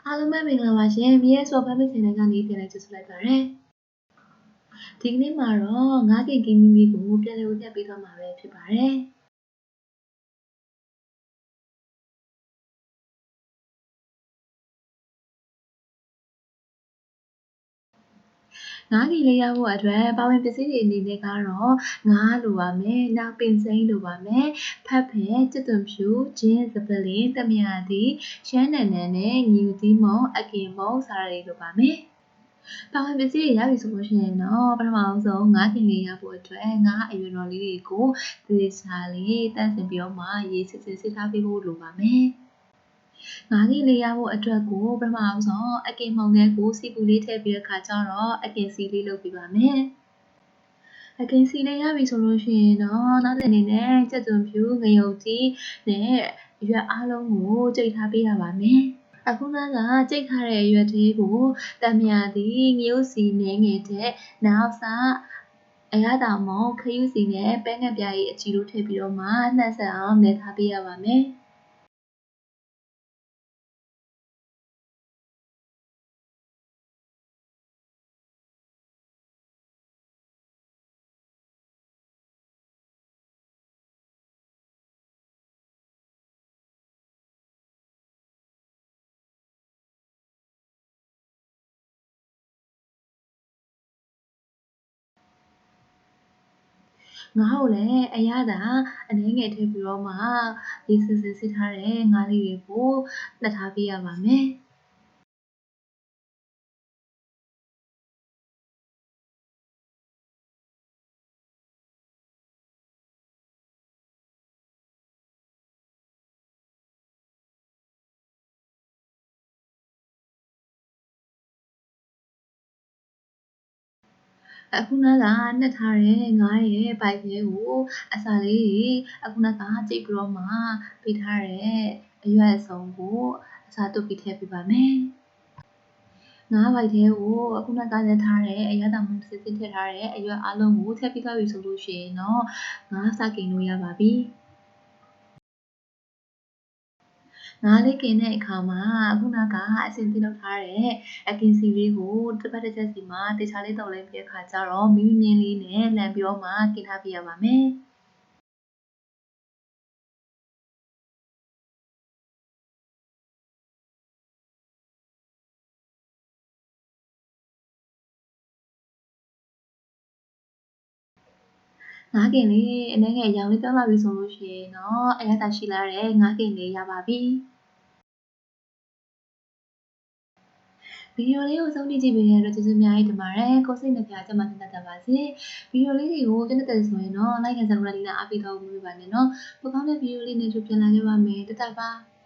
အားလုံးပဲမင်္ဂလာပါရှင်။မြေရဲ့ဆိုဖမ်းမစင်တဲ့ကနေပြန်လဲကြိုဆိုလိုက်ပါရစေ။ဒီကနေ့မှာတော့ငါးကင်ကင်းမီမီကိုပြန်လည်ဝပြပေးသွားမှာပဲဖြစ်ပါတယ်။ငါးကင်လေးရဖို့အတွက်ပါဝင်ပစ္စည်းတွေအနေနဲ့ကတော့ငါးလိုပါမယ်။နောက်ပင်စိမ်းလိုပါမယ်။ဖတ်ဖယ်ကျွတ်သွန်ဖြူဂျင်းစပလင်တမယာသီရှမ်းနန်နန်နဲ့ငယူသီးမုံအကင်မုံစားရည်လိုပါမယ်။ပါဝင်ပစ္စည်းတွေရပြီဆိုလို့ရှိရင်တော့ပထမဆုံးငါးကင်လေးရဖို့အတွက်ငါးအရွယ်တော်လေးတွေကိုသေချာလေးတန့်စင်ပြီးတော့မှရေစစ်စစ်ထားပေးဖို့လိုပါမယ်။ငါးကင်လေးရဖို့အတွက်ကိုပထမဆုံးအကင်မှုန်ထဲကိုစီပူလေးထည့်ပြီးတဲ့အခါကျတော့အကင်စီလေးလုပ်ပေးပါမယ်။အကင်စီလေးရပြီဆိုလို့ရှိရင်တော့နောက်တစ်အနေနဲ့ကြက်သွန်ဖြူငရုတ်ကြီးနဲ့ရွက်အားလုံးကိုကြိတ်ထားပေးရပါမယ်။အခုနကကြိတ်ထားတဲ့ရွက်သေးကိုတံမြာသည်ငရုတ်စီနဲ့ငယ်တဲ့နောက်စားအရသာမုံခရုစီနဲ့ပဲငှက်ပြားကြီးအချီတို့ထည့်ပြီးတော့မှနှက်ဆက်အောင်နယ်ထားပေးရပါမယ်။ငါးကိုလည်းအရသာအနည်းငယ်ထည့်ပြီးတော့မှရေစစ်ထားတဲ့ငါးလေးတွေကိုနှက်ထားပေးရပါမယ်။အခုနကနှက်ထားတဲ့ငါးရဲ့ဗိုက်ထဲကိုအစာလေးတွေအခုနကကြိတ်ပြီးတော့မှပေးထားတဲ့အရွက်အစုံကိုအစာသွတ်ပြီးထည့်ပေးပါမယ်။ငါးဗိုက်ထဲကိုအခုနကနှက်ထားတဲ့အရသာမုံစစ်စစ်ထည့်ထားတဲ့အရွက်အားလုံးကိုထည့်ပြီးသွားပြီဆိုလို့ရှိရင်တော့ငါးစကင်လို့ရပါပြီ။ငါးလေးကင်တဲ့အခါမှာအခုနကအစင်သစ်လုပ်ထားတဲ့အကင်စီလေးကိုတစ်ဖက်တစ်ချက်စီမှာတေချာလေးတုပ်လိုက်ပြီးအခါကျတော့မိမိမြင်းလေးနဲ့လှန်ပြီးတော့မှကင်ထားပြရပါမယ်။ငါးကင်လေးအနည်းငယ်ရောင်လေးပြောင်းလာပြီဆိုလို့ရှိရင်တော့အရသာရှိလာတဲ့ငါးကင်လေးရပါပြီ။ဗီဒီယိုလေးကိုဆုံးဖြတ်ကြည့်ပေးတဲ့အတွက်ကျေးဇူးအများကြီးတင်ပါတယ်။ကိုယ်စိတ်နှပြကျမတင်တတ်ပါစေ။ဗီဒီယိုလေးတွေကိုကြည့်တဲ့ဆိုရင်တော့ like and subscribe လေးနဲ့အားပေးတော့မှုပါနဲ့နော်။ပိုကောင်းတဲ့ဗီဒီယိုလေးနဲ့ကြိုပြန်လာခဲ့ပါမယ်။တတပါ။